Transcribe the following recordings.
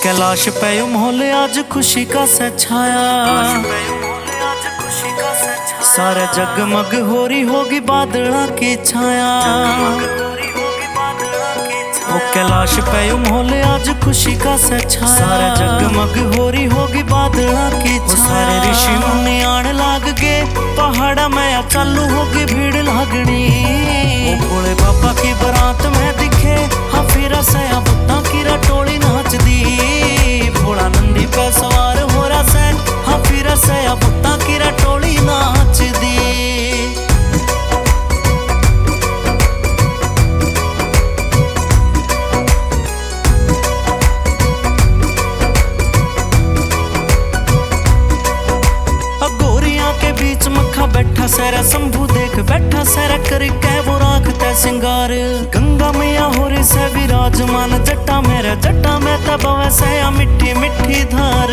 कैलाश पे मोहल्ले आज खुशी का सा छाया, सारे जगमग हो रही होगी बादलों की छाया। वो कैलाश पे मोहल्ले आज खुशी का सा छाया, सारे जगमग हो रही होगी बादलों की छाया। सारे ऋषि मुनि आने लाग गए पहाड़ा में, या चालू होगी भीड़ लागनी। वो भोले बाबा की बारात में दिखे हाफिरा से बुत्ता की रटोली नाच दी। भोला नंदी पे सवार हो रहा से हाफिरा से बुत्ता की रटोली नाच दी। बीच मक्खा बैठा सैरा शंभू देख बैठा सैरा करके वो राखता सिंगार। गंगा मैया हो रही से विराजमान जट्टा मेरा जट्टा में तब वैसे मिट्टी मिट्टी धार।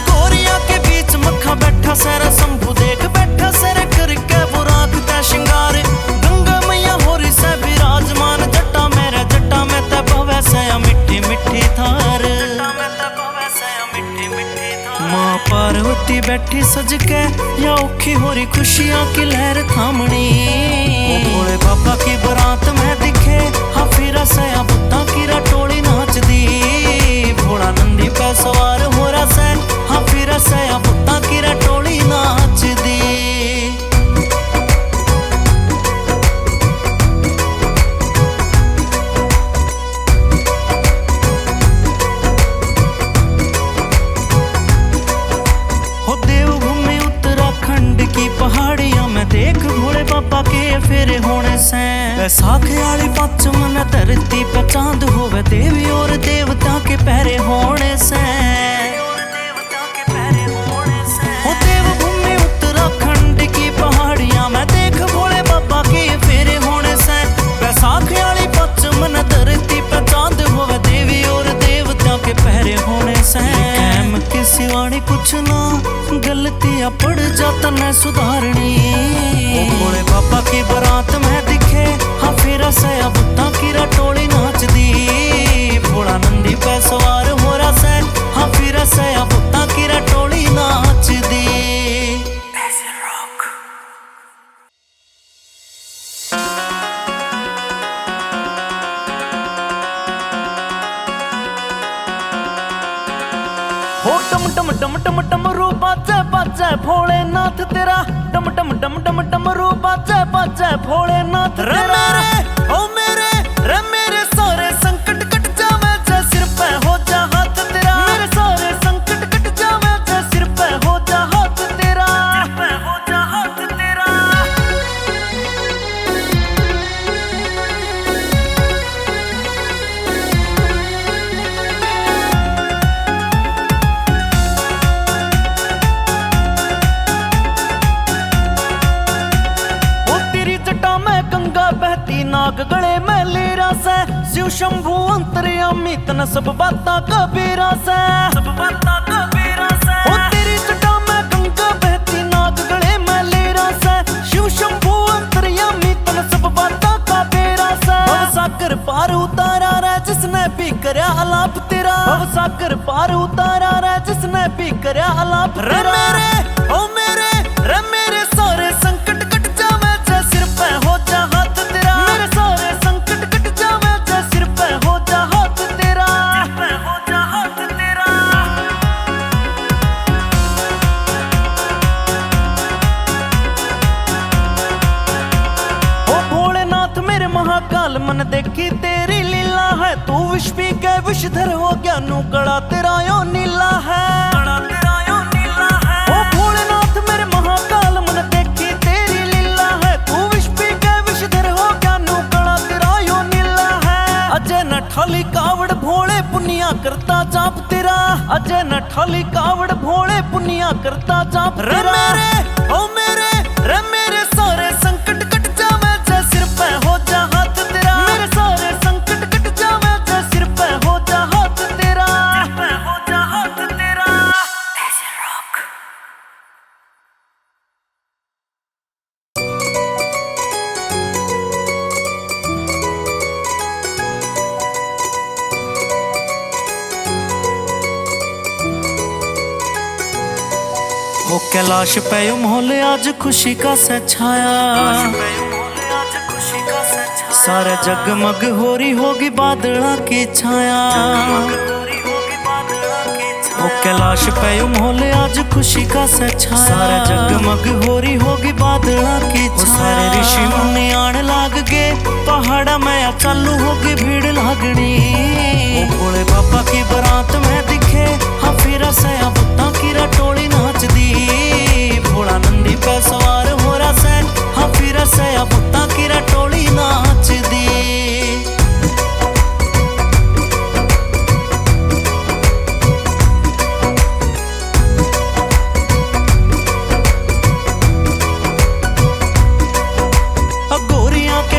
गोरिया के बीच मक्खा बैठा सैरा शंभू देख बैठा सैरा करके वो राखता सिंगार। गंगा मैया हो रही से विराजमान जट्टा मेरा जट्टा में तब वैसे मिट्टी मिट्टी धार। माँ पार्वती बैठी सज के या औखी हो रही खुशियां की लहर थामनी। वो भोले बाबा की बारात में दिखे हाफिरा से बुत्ता की रटोली नाच दी। भोला नंदी पे सवार हो रहा से हाफिरा से बुत्ता की रटोली नाच दी। पहाड़ियां में देख भोले बाबा के फेरे होने से, बैसाखी वाली पच मन धरती पे चांद होवे देवी और देवता के पहरे होने से। हो देवभूमि उत्तराखंड की पहाड़ियां में देख भोले बाबा के फेरे होने से, बैसाखी वाली पच मन धरती पे चांद होवे देवी और देवता के पहरे होने से। की सिवानी कुछ ना गलतियां पड़ जाता न सुधारनी। भोले बाबा की बारात में दिखे हाफिरा से बुत्ता की रटोली नाच दी। भोला नंदी पे सवार हो रहा से हाफिरा से बुत्ता की रटोली नाच दी। हो टम टम टम टम टम रू बाजे बाजे भोलेनाथ तेरा, टम टम टम टम टम रू बाजे बाजे भोलेनाथ तेरा। ओ मेरे रे मेरे सारे संकट कट जावे जे सिर पे हो जा हाथ तेरा। मेरे सारे संकट कट जावे जे सिर पे हो जा हाथ तेरा, सिर पे हो जा हाथ तेरा। बहती नाग गले में लेरा से, शिव शंभु अंतर्यामी तन सब बाता कबीरा से, सब बाता कबीरा से। ओ तेरी जटा में गंगा बहती नाग गले में लेरा से, शिव शंभु अंतर्यामी तन सब बाता कबीरा से। भव सागर पार उतारा रे जिसने भी करया अलाप तेरा, भव सागर पार उतारा रे जिसने भी करया अलाप तेरा। ओ मेरे रे मेरे सारे संकट कट जावे जे सिर पे हो जा हाथ तेरा। मेरे सारे संकट कट जावे जे सिर पे हो जा हाथ तेरा, सिर पे हो जा हाथ तेरा। ओ भोलेनाथ मेरे महाकाल मन देखी तेरी लीला है। तू विष पी के विषधर हो गया नू कड़ा तेरा यो नीला है, कड़ा तेरा यो नीला है। ओ भोलेनाथ मेरे महाकाल मन देखी तेरी लीला है। तू विष पी के विषधर हो गया नू कड़ा तेरा यो नीला है। अजय न ठाली कावड़ भोले पुनिया करता जाप तेरा, अजय न ठाली कावड़ भोले पुनिया करता जाप तेरा। ओ मेरे रे मेरे सारे संकट कट जावे जे सिर पे हो जा हाथ तेरा। मेरे सारे संकट कट जावे जे सिर पे हो जा हाथ तेरा, सिर पे हो जा हाथ तेरा। ऐसे रॉक वो कैलाश पे मोहल्ले आज खुशी का सा छाया, सारे जगमग हो रही होगी बादला की छाया। वो कैलाश पे मोहल्ले आज खुशी का सा छाया, सारे जगमग हो रही होगी बादला की छाया। सारे ऋषि मुनि आने लाग गए पहाड़ा में, या चालू होगी भीड़ लागनी। वो भोले बाबा की बारात में दिखे हाँ फिर से बुत्ता की रटोली नाच दी। भोला नंदी पे सवार हो रहा से हाँ फिर से बुत्ता की रटोली नाच दी।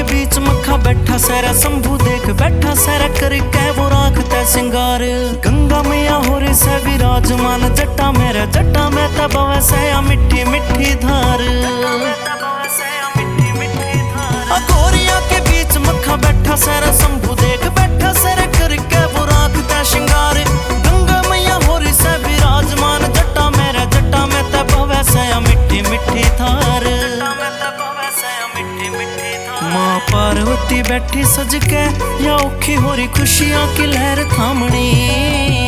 बीच मक्खा बैठा सैरा शंभू देख बैठा सैरा करके वो राखता सिंगार। गंगा मैया हो रे से विराजमान जट्टा मेरा जट्टा में तब वैसे मिट्टी मिट्टी धार। गोरिया के बीच मक्खा बैठा सैरा शंभू देख बैठा सैरा करके वो राखता सिंगार। गंगा मैया हो रे से विराजमान जट्टा मेरा जट्टा में तब वैसे मिट्टी मिट्टी धार। माँ पार्वती बैठी सज के या औखी हो रही खुशियां की लहर थामनी।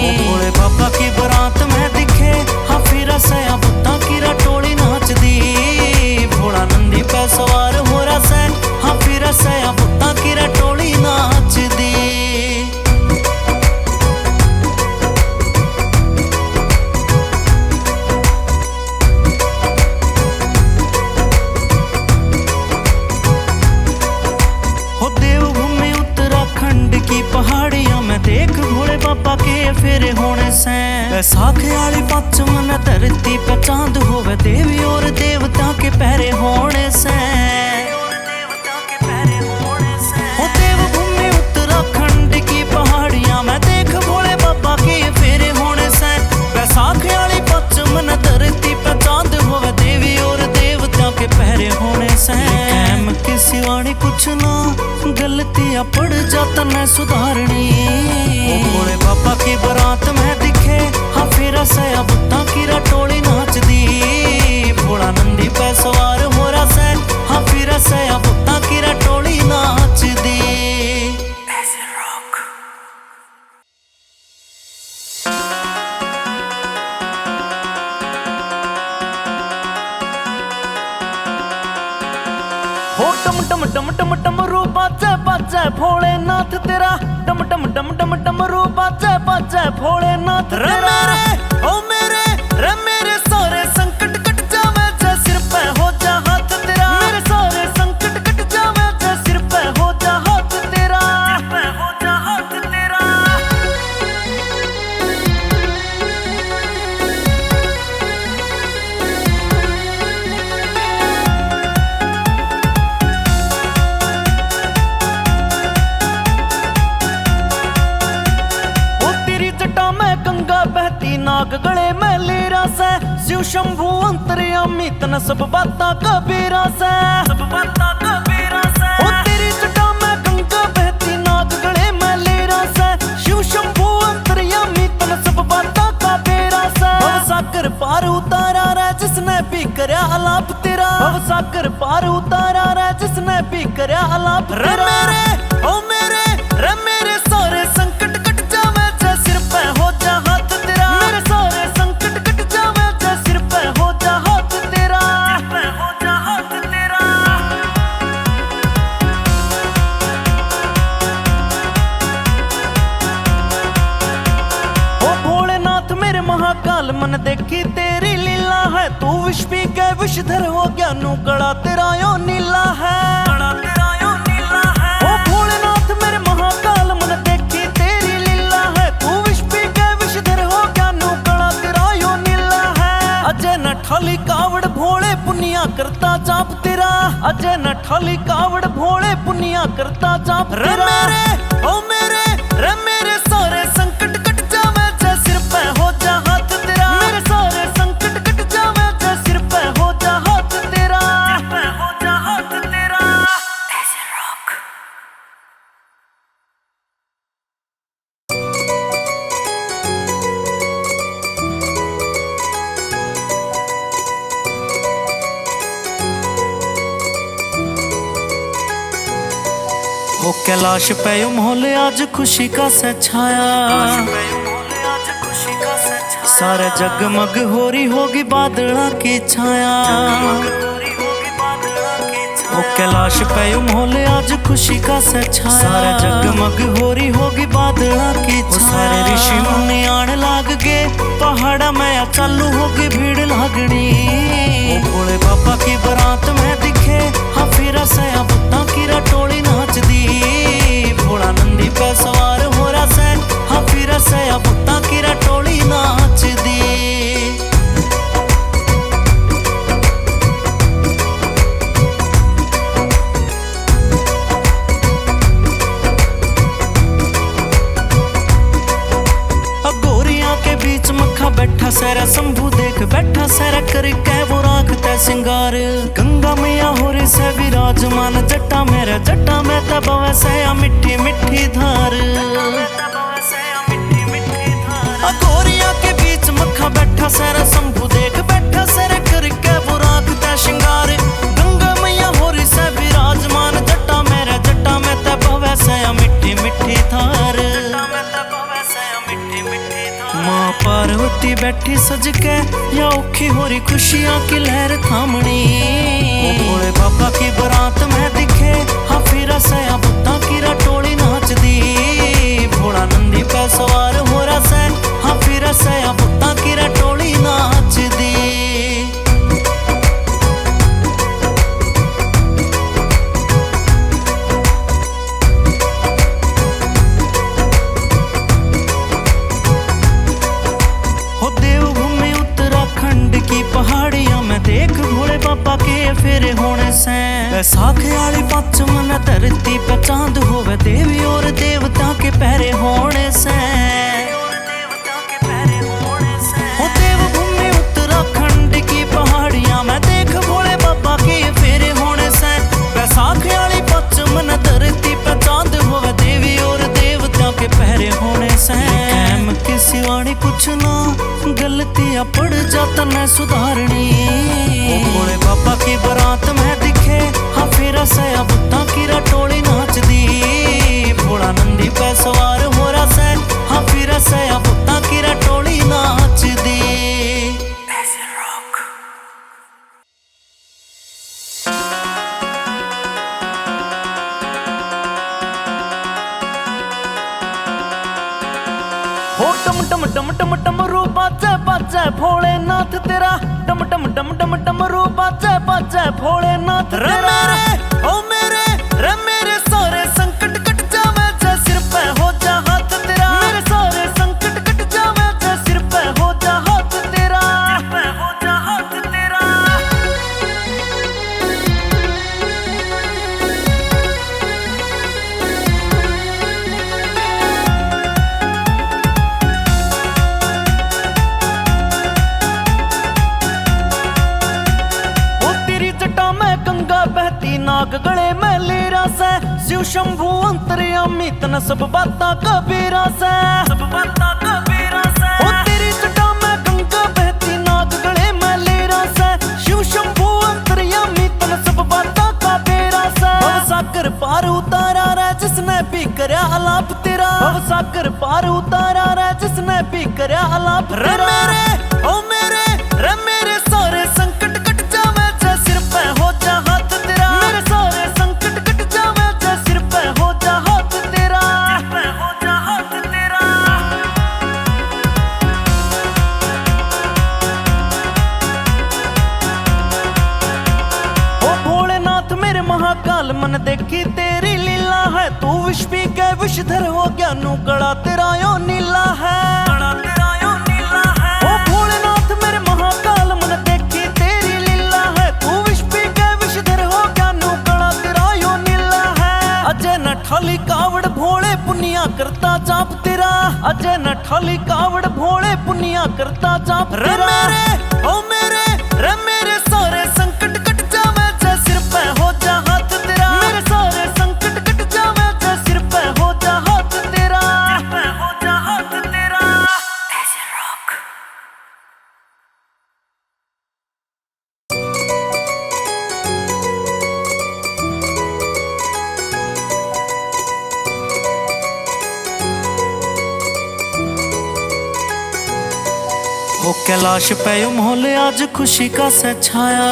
वो भोले बाबा की बारात में दिखे हाँ फिर से बुत्ता की रटोली नाच दी। भोला नंदी पे सवार हो रहा से हाँ फिर से बुत्ता की रटोली नाच दी। पहाड़ियां में देख भोले बाबा के फेरे होने से, बैसाखी वाली पच मन धरती पे चांद होवे देवी और देवता के पहरे होने से। हो देवभूमि उत्तराखंड की पहाड़ियां में देख भोले बाबा के फेरे होने से, बैसाखी वाली पच मन धरती पे चांद होवे देवी और देवता के पहरे होने से। की सिवानी कुछ ना गलतियां पड़ जाता न सुधारनी। भोले बाबा की बारात में दिखे हाँ फिर से बुत्ता की रटोली नाच दी। भोला नंदी पे सवार हो रहा से हाँ फिर से बुत्ता की रटोली नाच दी। हो टम टम टम टम टम रू बाजे बाजे भोलेनाथ तेरा, टम टम टम टम टम रू बाजे बाजे भोलेनाथ तेरा। रे मेरे सारे संकट कट जावे जे सिर पे हो जा हाथ तेरा। मेरे सारे संकट कट जावे जे सिर पे हो जा हाथ तेरा, सिर पे हो जा हाथ तेरा। बहती नाग गले में लेरा से, शिव शंभु अंतर्यामी तन सब बाता कबीरा से, सब बाता कबीरा से। ओ तेरी जटा में गंगा बहती नाग गले में लेरा से, शिव शंभु अंतर्यामी तन सब बाता कबीरा से। भव सागर पार उतारा रे जिसने भी करया अलाप तेरा, भव सागर पार उतारा रे जिसने भी करया अलाप तेरा। रे मेरे सारे संकट कट जावे जे सिर पे हो जा हाथ तेरा। मेरे सारे संकट कट जावे जे सिर पे हो जा हाथ तेरा, सिर पे हो जा हाथ तेरा। ओ भोलेनाथ मेरे महाकाल मन देखी तेरी लीला है। तू विष पी के विषधर हो गया नू गड़ा तेरा यो नीला है। ठाली कावड़ भोले पुनिया करता जाप तेरा, अजय न ठाली कावड़ भोले पुनिया करता जाप तेरा। रे मेरे सारे संकट कट जावे जे सिर पे हो जा हाथ तेरा। मेरे सारे संकट कट जावे जे सिर पे हो जा हाथ तेरा, सिर पे हो जा हाथ तेरा। ऐसे रॉक कैलाश पे मोहल्ले आज खुशी का सा छाया, सारे जगमग हो रही होगी बादला की छाया। ओ कैलाश पे मोहल्ले आज खुशी का सा छाया, सारे जगमग हो रही होगी बादला की छाया। सारे ऋषि मुनि आने लाग गए पहाड़ा में, या चालू होगी भीड़ लागनी। ओ भोले बाबा की बारात में दिखे हाँ फिर से बुत्ता की रटोली नाच दी। भोला नंदी पे सवार हो रहा से हाँ फिर से बुत्ता की रटोली नाच दी। बीच मक्खा बैठा सैरा शंभू देख बैठा सैरा करके वो राखता सिंगार। गंगा मैया हो रे से विराजमान जट्टा मेरा जट्टा में तब वैसे मिट्टी मिट्टी धार। गोरिया के बीच मक्खा बैठा सैरा शंभू देख बैठा सैरा करके वो राखता सिंगार। गंगा मैया हो रे से विराजमान जट्टा मेरा जट्टा में तब वैसे मिट्टी मिट्टी धार। माँ पार्वती बैठी सज के या औखी हो रही खुशियाँ की लहर थामनी। ओ भोले बाबा की बारात में दिखे हाँ फिर से बुत्ता की रटोली नाच दी। भोला नंदी पे सवार हो रहा से हाँ फिर से बुत्ता की रटोली नाच दी। पहाड़ियां में देख भोले बाबा के फेरे होने से, बैसाखी वाली पच मन धरती पे चांद होवे देवी और देवता के पहरे होने से। हो देवभूमि उत्तराखंड की पहाड़ियां में देख भोले बाबा के फेरे होने से, बैसाखी वाली पच मन धरती पे चांद होवे देवी और देवता के पहरे होने से। की सिवानी कुछ ना गलतियां पड़ जाता न सुधारनी। ओ भोले बाबा की बारात में दिखे हाँ फिर से बुत्ता की रटोली नाच दी। भोला नंदी पे सवार हो रहा से हाँ फिर से बुत्ता की रटोली नाच दी। हो टम टम टम टम टम रू बाजे बाजे भोलेनाथ तेरा, टम टम टम टम टम रू बाजे बाजे भोलेनाथ तेरा। रे मेरे सारे संकट कट जावे जे सिर पे हो जा हाथ तेरा। मेरे सारे संकट कट जावे जे सिर पे हो जा हाथ तेरा, सिर पे हो जा हाथ तेरा। बहती नाग गले में लेरा से, शिव शंभु अंतर्यामी तन सब बाता कबीरा से, सब बाता कबीरा से। ओ तेरी जटा में गंगा बहती नाग गले में लेरा से, शिव शंभु अंतर्यामी तन सब बाता कबीरा से। भवसागर पार उतारा रे जिसने भी करया आलाप तेरा, भवसागर पार उतारा रे जिसने भी करया आलाप तेरा। रे मेरे सारे संकट कट जावे जे सिर पे हो जा हाथ तेरा। मेरे सारे संकट कट जावे जे सिर पे हो जा हाथ तेरा, सिर पे हो जा हाथ तेरा। ओ भोलेनाथ मेरे महाकाल मन देखी तेरी लीला है। तू विष पी के विषधर हो गया नू कड़ा तेरा यो नीला है। ठाली कावड़ भोले पुनिया करता जाप तेरा, अजय न ठाली कावड़ भोले पुनिया करता जाप तेरा। रे मेरे सारे संकट कट जावे जे सिर पे हो जा हाथ तेरा। मेरे सारे संकट कट जावे जे सिर पे हो जा हाथ तेरा, सिर पे हो जा हाथ तेरा। ओ कैलाश पे माहौल आज खुशी का सा छाया,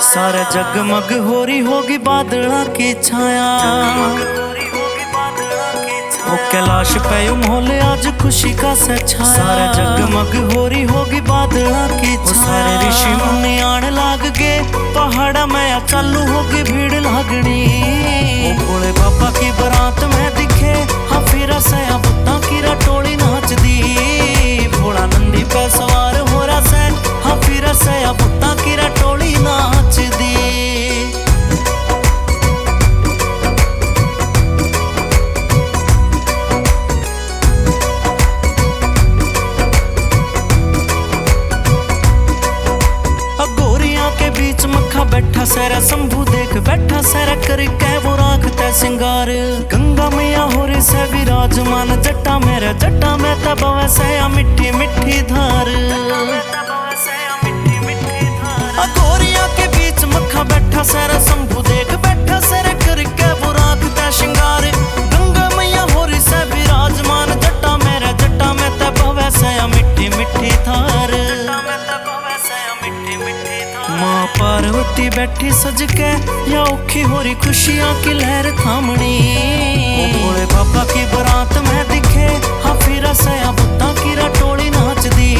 सारे जगमग हो रही होगी बादला की छाया। ओ कैलाश पे माहौल आज खुशी का सा छाया, सारे जगमग हो रही होगी बादला की छाया। सारे ऋषि मुनि आने लाग गए पहाड़ा में या चालू होगी भीड़ लागनी। ओ भोले बाबा की बारात में दिखे हाँ फिर से बुत्ता की रटोली नाच दी। भोला नंदी पे सवार हो रहा से हाँ फिर से बुत्ता की रटोली नाच दी। बीच मक्खा बैठा सैरा शंभू देख बैठा सैरा करके वो राखता सिंगार। गंगा मैया हो रे से विराजमान जट्टा मेरा जट्टा में तब वैसे मिट्टी मिट्टी धार। गोरिया के बीच मक्खा बैठा सैरा शंभू देख बैठा सैरा करके वो राखता सिंगार। गंगा मैया हो रे से विराजमान जट्टा मेरा जट्टा में तब वैसे मिट्टी मिट्टी धार। माँ पार्वती बैठी सज के या औखी हो रही खुशियां की लहर थामनी। ओ भोले बाबा की बारात में दिखे हाँ फिर से बुत्ता की रटोली नाच दी।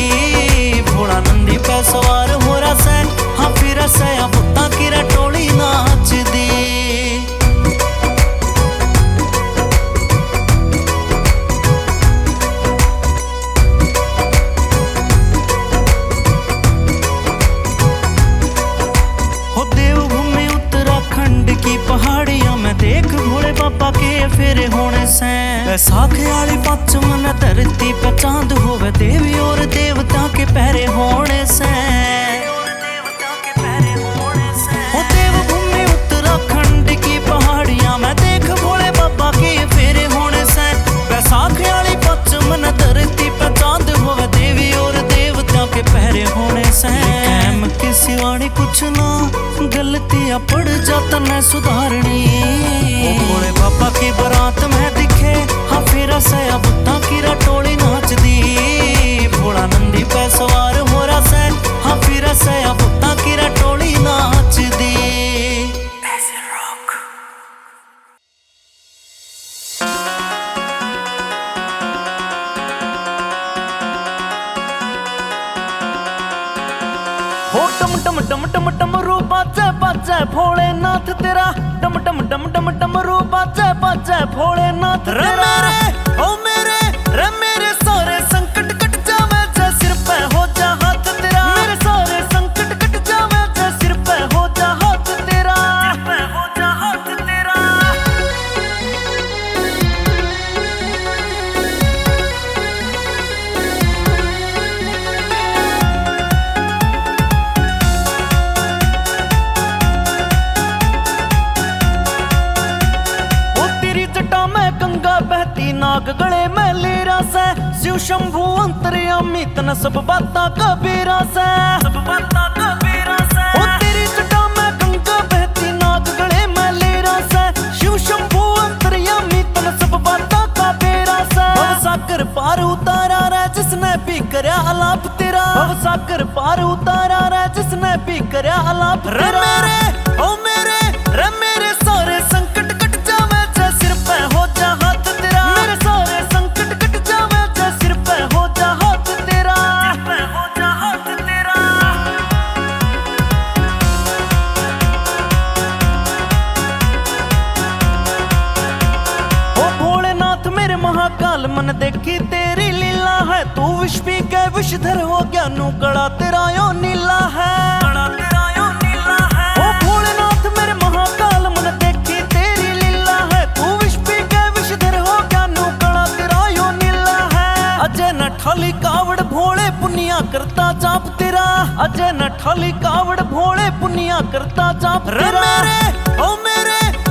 भोला नंदी पे सवार हो रहा से हाँ फिर से बुत्ता की रटोली नाच दी। पहाड़ियां में देख भोले बाबा के फेरे होने से। बैसाख आली पच मन धरती पे चांद होवे देवी और देवता के पहरे होने से। हो देवभूमि उत्तराखंड की पहाड़ियां में देख भोले बाबा के फेरे होने से। बैसाख आली पच मन धरती पे चांद होवे देवी और देवता के पहरे होने से। कैम की सिवानी कुछ ना गलतियां पड़ जाता न सुधारनी। ओ भोले बाबा की बारात में दिखे हाँ फिर से बुत्ता की रटोली नाच दी। भोला नंदी पे सवार हो रहा से हाँ फिर से बुत्ता की रटोली नाच दी। हो टम टम टम टम टम रू बाजे बाजे भोलेनाथ तेरा टम टम टम टम टम रू बाजे बाजे भोलेनाथ तेरा। रे मेरे सारे संकट कट जावे जे सिर पे हो जा हाथ तेरा। मेरे सारे संकट कट जावे जे सिर पे हो जा हाथ तेरा। सिर पे हो जा हाथ तेरा। बहती नाग गले में लेरा से शिव शंभु अंतर्यामी तन सब बाता कबीरा से। सब बाता कबीरा से ओ तेरी जटा में गंगा बहती नाग गले में लेरा से। शिव शंभु अंतर्यामी तन सब बाता कबीरा से। भवसागर पार उतारा रे जिसने भी करया अलाप तेरा। भवसागर पार उतारा रे जिसने भी करया अलाप तेरा। रे मेरे सारे संकट कट जावे जे सिर पे हो जा हाथ तेरा। मेरे सारे संकट कट जावे जे सिर पे हो जा हाथ तेरा। सिर पे हो जा हाथ तेरा। ओ भोलेनाथ मेरे महाकाल मन देखी तेरी लीला है। तू विष पी के विषधर हो गया नू कड़ा तेरा यो नीला है। कड़ा तेरा यो नीला है। ओ भोलेनाथ मेरे महाकाल मन देखी तेरी लीला है। तू विष पी के विषधर हो गया नू कड़ा तेरा यो नीला है। अजय न ठाली कावड़ भोले पुनिया करता जाप तेरा। अजय न ठाली कावड़ भोले पुनिया करता जाप तेरा।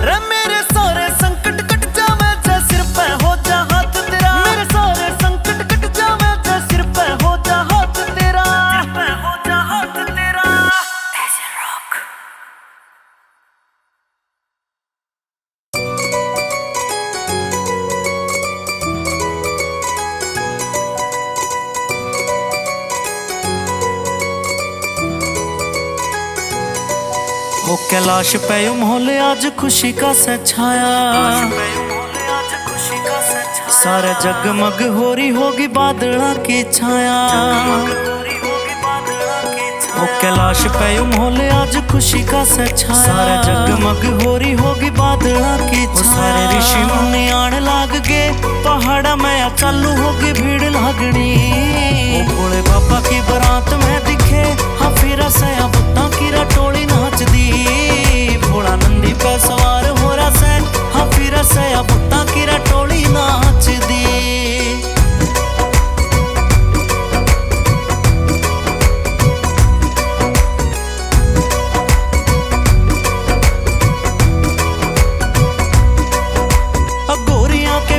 रे मेरे सारे संकट कट जावे जे सिर पे हो जा हाथ तेरा। मेरे सारे संकट कट जावे जे सिर पे हो जा हाथ तेरा। सिर पे हो जा हाथ तेरा। ऐसे रॉक ओ कैलाश पे माहौल आज खुशी का सा छाया, सारा जगमग हो रही होगी बादला की छाया। ओ कैलाश पे माहौल आज खुशी का सा छाया, सारा जगमग हो रही होगी बादला की छाया। सारे ऋषि मुनि आने लाग गए पहाड़ा में, या चालू होगी भीड़ लागनी। ओ भोले बाबा की बारात में दिखे हाँ फिर से बुत्ता की रटोली नाच दी। भोला नंदी पे सवार हो रहा से हाँ फिर से बुत्ता की रटोली नाच दी।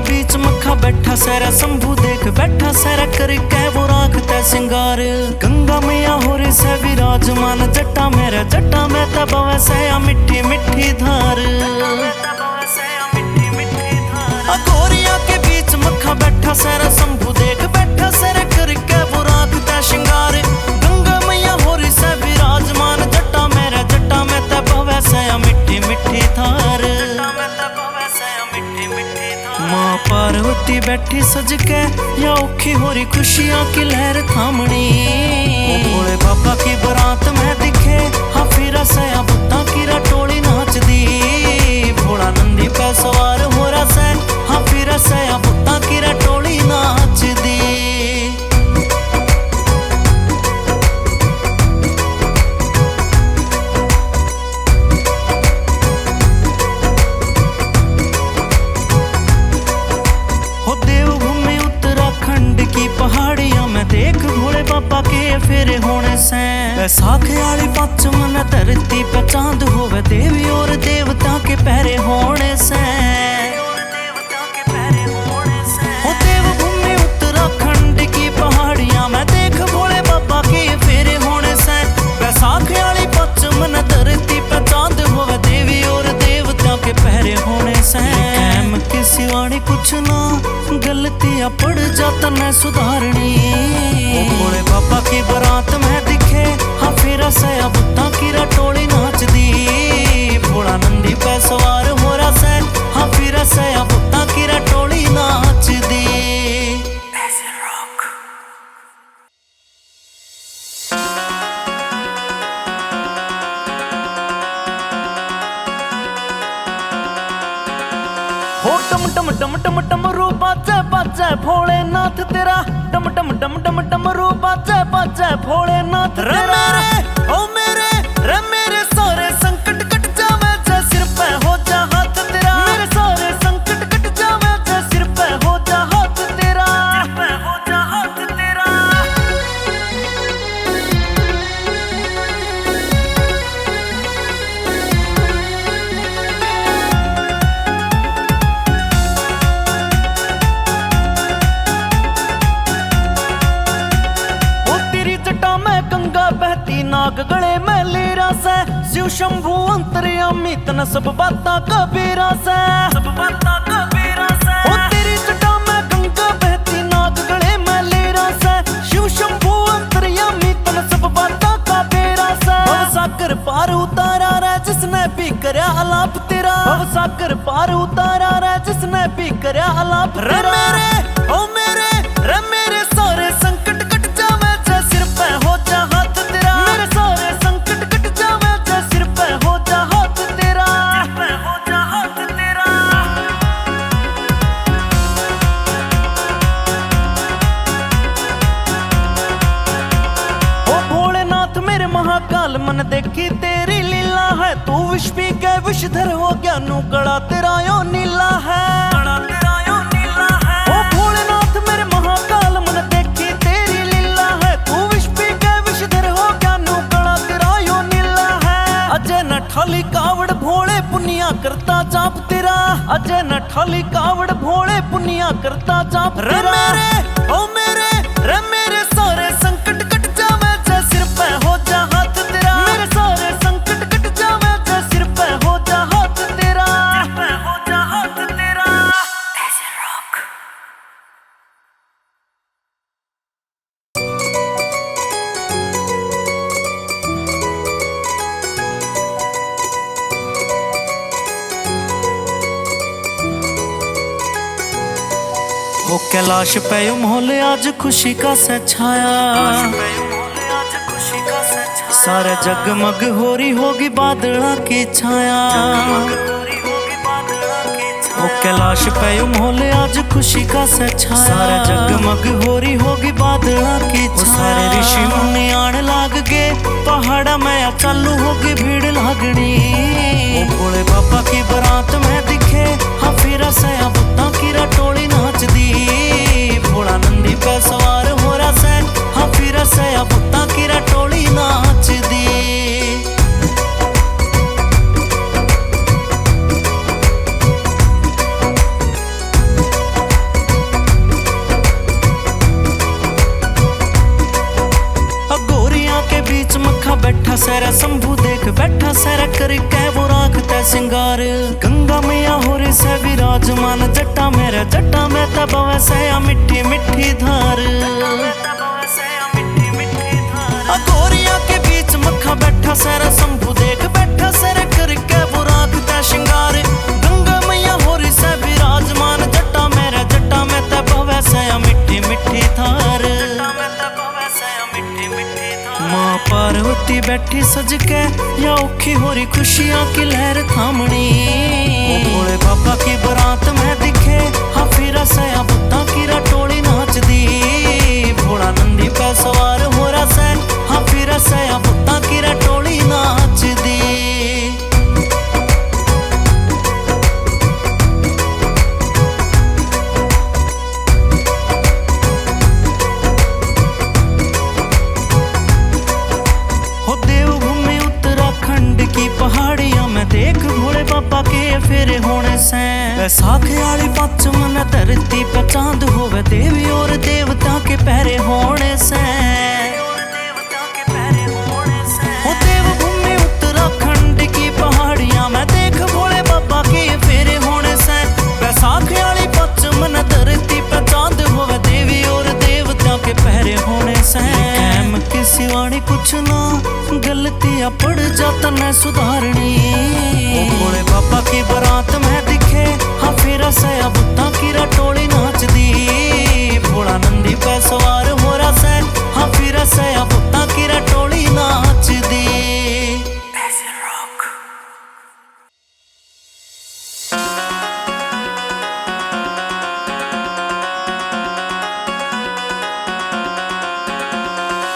बीच मक्खा बैठा सैरा शंभू देख बैठा सैरा करके वो राखता सिंगार। गंगा मैया हो रही से विराजमान जट्टा मेरा जट्टा में तब वैसे मिट्टी मिट्टी धार। गोरिया के बीच मक्खा बैठा सैरा शंभू देख बैठा सैरा करके वो राखता सिंगार। गंगा मैया हो रही से विराजमान जट्टा मेरा जट्टा में तब वैसे मिट्टी मिट्टी धार। माँ पार्वती बैठी सज के या औखी हो रही खुशियाँ की लहर थामनी। भोले बाबा की बारात में दिखे हाँ फिर से बुत्ता की रटोली नाच दी। भोला नंदी पे सवार हो रहा से हाँ फिर से बुत्ता की रटोली नाच दी। पहाड़ियां में देख भोले बाबा के फेरे होने से, बैसाख आली पच मन धरती पे चांद होवे देवी और देवता के पहरे होने से। हो देवभूमि उत्तराखंड की पहाड़ियां में देख भोले बाबा के फेरे होने से, बैसाख आली पच मन धरती पे चांद होवे देवी और देवता के पहरे होने से। कैम की सिवानी कुछ ना गलतियां पड़ जाता न सुधारनी। भोले बाबा की बारात में दिखे हाँ फिर से बुत्ता की रटोली नाच दी। भोला नंदी पे सवार हो रहा से हाँ फिर से बुत्ता की रटोली नाच दी। हो टम टम टम टम टम रू बाजे बाजे भोलेनाथ तेरा, टम टम टम टम टम रू बाजे बाजे भोलेनाथ तेरा। ओ मेरे रे मेरे सारे संकट कट जावे जे सिर पे हो जा हाथ तेरा। मेरे सारे संकट कट जावे जे सिर पे हो जा हाथ तेरा, सिर पे हो जा हाथ तेरा। बहती नाग गले में लेरा से, शिव शंभु अंतर्यामी तन सब बाता कबीरा से, सब बाता कबीरा से। ओ तेरी जटा में गंगा बहती नाग गले में लेरा से, शिव शंभु अंतर्यामी तन सब बाता कबीरा से। भव सागर पार उतारा रे जिसने भी करया अलाप तेरा, भव सागर पार उतारा रे जिसने भी करया अलाप तेरा। मेरे ओ मेरे रे मेरे सारे संकट कट जावे जे सिर पे हो जा हाथ तेरा। मेरे सारे संकट कट जावे जे सिर पे हो जा हाथ तेरा, सिर पे हो जा हाथ तेरा। ओ भोलेनाथ मेरे महाकाल मन देखी तेरी लीला है। तू विष पी के विषधर हो गया नू गड़ा तेरा यो नीला है, गड़ा तेरा यो नीला है। ओ भोलेनाथ मेरे महाकाल मन देखी तेरी लीला है। तू विष पी के विषधर हो गया नू गड़ा तेरा यो नीला है। अजय न ठाली कावड़ भोले पुनिया करता जाप तेरा, अजय न ठाली कावड़ भोले पुनिया करता जाप तेरा। मेरे ओ मेरे रे मेरे सारे संकट कट जावे जे सिर पे हो जा हाथ तेरा। मेरे सारे संकट कट जावे जे सिर पे हो जा हाथ तेरा, सिर पे हो जा हाथ तेरा। कैलाश पे माहौल आज खुशी का सा छाया, सारे जगमग हो रही होगी बादला की छाया। वो कैलाश पे माहौल आज खुशी का सा छाया, सारे जगमग हो रही होगी बादला की छाया। सारे ऋषि मुनि आने लाग गए पहाड़ा में, चालू होगी भीड़ लागनी। वो भोले बाबा की बारात में दिखे हाँ फिर से बुत्ता की रटोली नाच दी। भोला नंदी पे सवार हो रहा से हाँ फिर से बुत्ता की रटोली नाच दी। बीच मक्खा बैठा सैरा शंभू देख बैठा सैरा करके वो राखता सिंगार। गंगा मैया हो रही से विराजमान जट्टा मेरा जट्टा में तब वैसे मिट्टी मिट्टी धार। गोरिया के बीच मक्खा बैठा सैरा शंभू देख बैठा सैरा करके वो राखता सिंगार। गंगा मैया हो रही से विराजमान जट्टा मेरा जट्टा में तब वैसे मिट्टी मिट्टी धार। माँ पार्वती बैठी सज के या औखी हो रही खुशियाँ की लहर थामनी। भोले बाबा की बारात में दिखे हाँ फिर से बुत्ता की रटोली नाच दी। भोला नंदी पे सवार हो रहा से हाँ फिर से बुत्ता की रटोली नाच दी। पहाड़ियां में देख भोले बाबा के फेरे होने से, बैसाख आली पच मन धरती पे चांद होवे देवी और देवता के पहरे होने से। हो देवभूमि उत्तराखंड की पहाड़ियां में देख भोले बाबा के फेरे होने से, बैसाख आली पच मन धरती पे चांद होवे देवी और देवता के पहरे होने से। कैम की सिवानी कुछ ना गलतियां पड़ जाता न सुधारनी। भोले बाबा की बारात में दिखे हाँ फिर से बुत्ता की रटोली नाच दी। भोला नंदी पे सवार हो रहा से हाँ फिर से बुत्ता की रटोली नाच दी।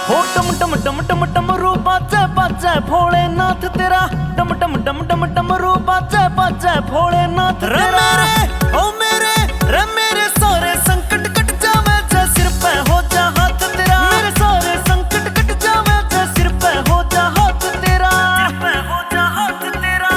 हो टम टम टम टम टम रू बाजे बाजे भोलेनाथ तेरा, टम टम टम टम टम रू बाजे बाजे भोलेनाथ तेरा। रे मेरे सारे संकट कट जावे जे सिर पे हो जा हाथ तेरा। मेरे सारे संकट कट जावे जे सिर पे हो जा हाथ तेरा, सिर पे हो जा हाथ तेरा।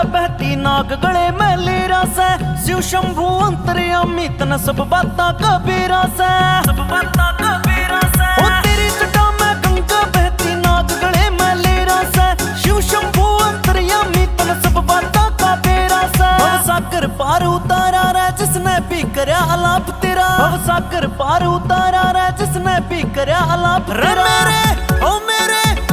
बहती नाग गले में लेरा से, शिव शंभु अंतर्यामी तन सब बाता कबीरा से, सब बाता कबीरा से। ओ तेरी जटा में गंगा बहती नाग गले में लेरा से, शिव शंभु अंतर्यामी तन सब बाता कबीरा से। भव सागर पार उतारा रे जिसने भी करया अलाप तेरा, भव सागर पार उतारा रे जिसने भी करया अलाप तेरा।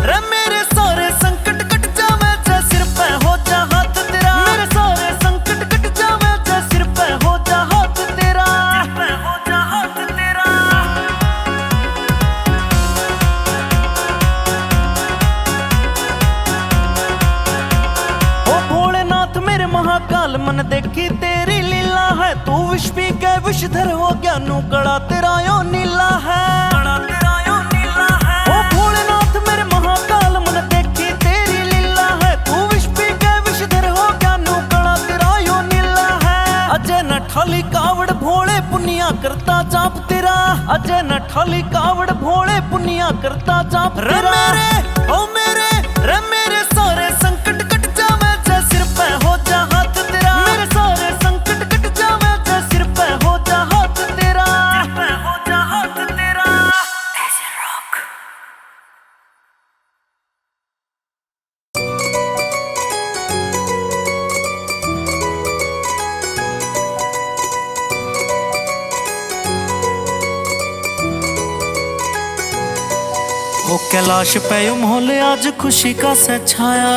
रे मेरे सारे संकट कट जावे जे सिर पे हो जा हाथ तेरा। मेरे सारे संकट कट जावे जे सिर पे हो जा हाथ तेरा, सिर पे हो जा हाथ तेरा। ओ भोलेनाथ मेरे महाकाल मन देखी तेरी लीला है। तू विष पी के विषधर हो गया नू कड़ा तेरा यो नीला है, कड़ा तेरा यो नीला है। ओ भोलेनाथ मेरे महाकाल मन देखी तेरी लीला है। तू विष पी के विषधर हो गया नू कड़ा तेरा यो नीला है। अजय न ठाली कावड़ भोले पुनिया करता जाप तेरा, अजय न ठाली कावड़ भोले पुनिया करता जाप तेरा। रे मेरे सारे संकट कट जावे जे सिर पे हो जा हाथ तेरा। मेरे सारे संकट कट जावे जे सिर पे हो जा हाथ तेरा, सिर पे हो जा हाथ तेरा। ओ कैलाश पे माहौल आज खुशी का सा छाया,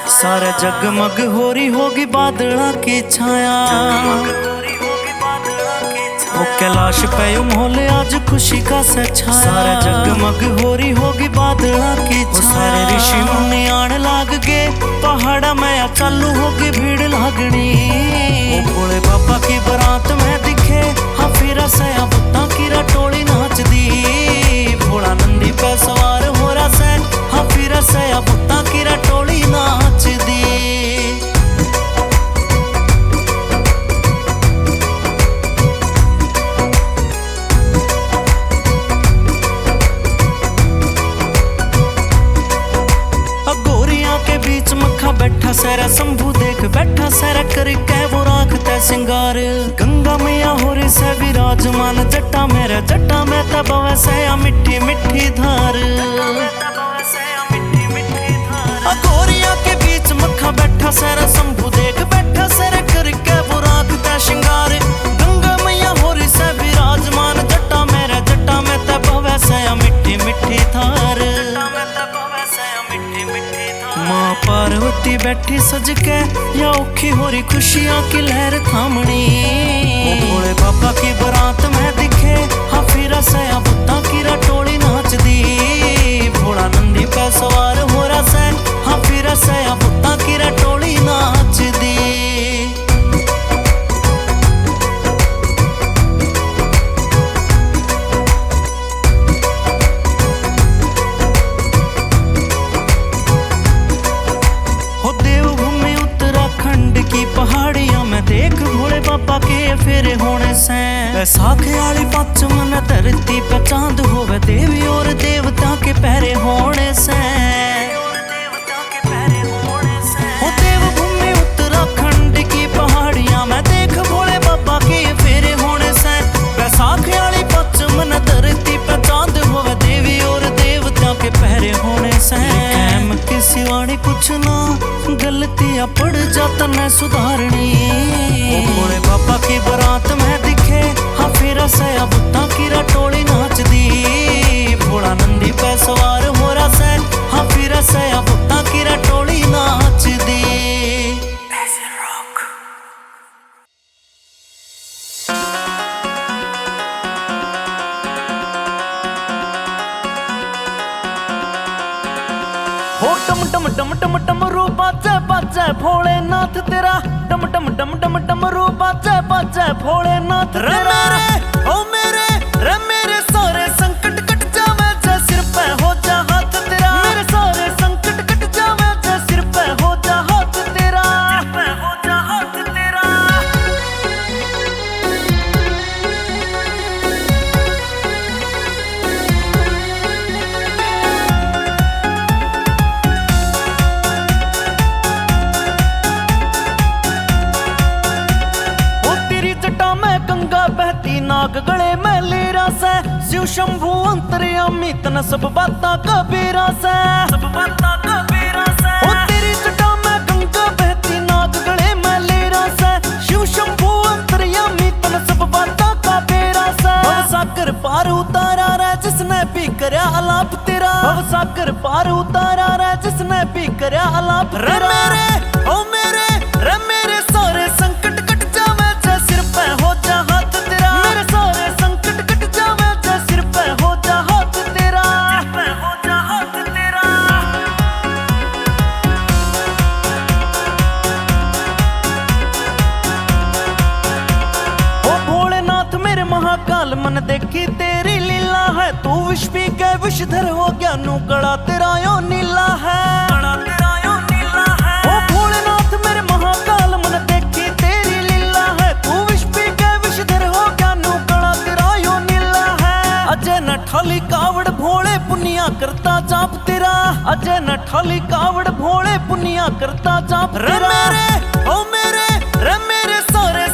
सारे जगमग हो रही होगी बादला की छाया। ओ कैलाश पे माहौल आज खुशी का सा छाया, सारे जगमग हो रही होगी बादला की छाया। सारे ऋषि मुनि आने लाग गए पहाड़ा में चालू होगी भीड़ लागनी। ओ भोले बाबा की बारात में दिखे हाँ फिर से बुत्ता की रटोली नाच दी। भोला नंदी पे सवार हो रहा से हाँ फिर से बुत्ता की रटोली नाच दी। बीच मक्खा बैठा सैरा शंभू देख बैठा सैरा करके वो राखता सिंगार। गंगा मैया हो रही से विराजमान जट्टा मेरा जट्टा में तब वैसे मिट्टी मिट्टी धार। गोरिया के बीच मक्खा बैठा सैरा शंभू देख बैठा सैरा करके वो राखता सिंगार। गंगा मैया हो रही से विराजमान जट्टा मेरा जट्टा में तब वैसे मिट्टी मिट्टी धार। माँ पार्वती बैठी सज के या औखी हो रही खुशियाँ की लहर थामनी। भोले बाबा की बारात में दिखे हाँ फिर से बुत्ता की रटोली नाच दी। भोला नंदी पे सवार हो रहा से हाँ फिर से बुत्ता की रटोली नाच दी। पहाड़ियां में देख भोले बाबा के फेरे होने से। बैसाखी वाली पच मन धरती पे चांद होवे देवी और देवता के पहरे होने से। हो देवभूमि उत्तराखंड की पहाड़ियां में देख भोले बाबा के फेरे होने से। बैसाखी वाली पच मन धरती पे चांद होवे देवी और देवता के पहरे होने से। की सिवानी कुछ ना गलतियां पड़ जाता न सुधारनी। भोले बाबा की बारात में दिखे हाँ फिर से बुत्ता की रटोली नाच दी। भोला नंदी पे सवार हो रहा से हाँ फिर से बुत्ता की रटोली नाच दी। हो डम डम डम डम डमरू बाजे बाजे भोलेनाथ तेरा। डम डम डम डम डमरू बाजे बाजे भोलेनाथ तेरा। रे मेरे सारे संकट कट जावे जे सिर पे हो जा हाथ तेरा। मेरे सारे संकट कट जावे जे सिर पे हो जा हाथ तेरा। सिर पे हो जा हाथ तेरा। बहती नाग गले में लेरा से। शिव शंभु अंतर्यामी तन सब बाता कबीरा से। सब बाता कबीरा से। ओ तेरी जटा में गंगा बहती नाग गले में लेरा से। शिव शंभु अंतर्यामी तन सब बाता कबीरा से। भव सागर पार उतारा रे जिसने भी करया अलाप तेरा। भव सागर पार उतारा रे जिसने भी करया अलाप तेरा। रे मेरे सारे संकट कट जावे जे सिर पे हो जा हाथ तेरा। मेरे सारे संकट कट जावे जे सिर पे हो जा हाथ तेरा। सिर पे हो जा हाथ तेरा। ओ भोलेनाथ मेरे महाकाल मन देखी तेरी लीला है। तू विष पी के विषधर हो गया नू गड़ा तेरा यो नीला है। गड़ा तेरा यो नीला है। ओ भोलेनाथ मेरे महाकाल मन देखी तेरी लीला है। तू विष पी के विषधर हो गया नू गड़ा तेरा यो नीला है। अजय न ठाली कावड़ भोले पुनिया करता जाप तेरा। अजय न ठाली कावड़ भोले पुनिया करता जाप तेरा। रे मेरे सारे